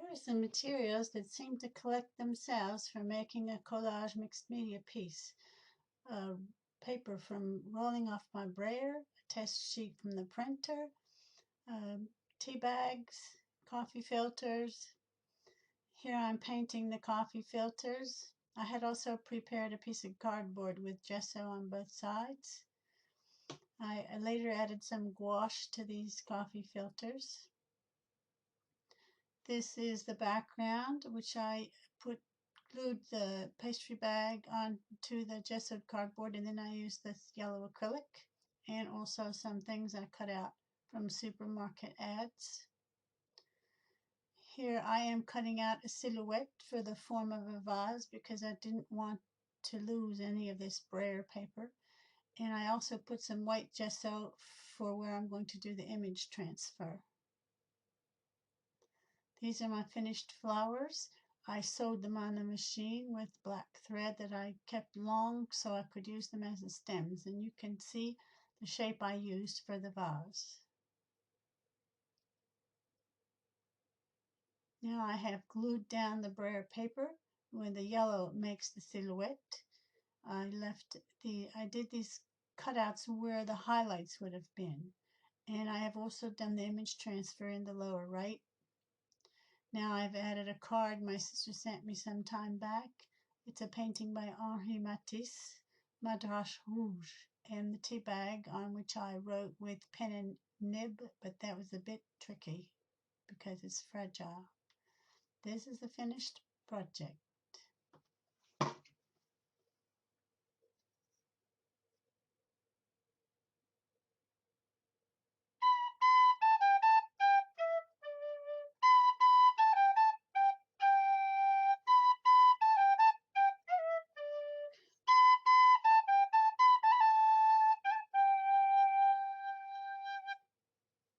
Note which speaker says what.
Speaker 1: Here are some materials that seem to collect themselves for making a collage mixed media piece. Paper from rolling off my brayer, a test sheet from the printer, tea bags, coffee filters. Here I'm painting the coffee filters. I had also prepared a piece of cardboard with gesso on both sides. I later added some gouache to these coffee filters. This is the background, which I glued the pastry bag onto the gessoed cardboard, and then I used this yellow acrylic and also some things I cut out from supermarket ads. Here I am cutting out a silhouette for the form of a vase because I didn't want to lose any of this brayer paper. And I also put some white gesso for where I'm going to do the image transfer. These are my finished flowers. I sewed them on the machine with black thread that I kept long so I could use them as the stems, and you can see the shape I used for the vase. Now I have glued down the brayer paper where the yellow makes the silhouette. I did these cutouts where the highlights would have been, and I have also done the image transfer in the lower right. Now I've added a card my sister sent me some time back. It's a painting by Henri Matisse, Madras Rouge, and the tea bag on which I wrote with pen and nib, but that was a bit tricky because it's fragile. This is the finished project.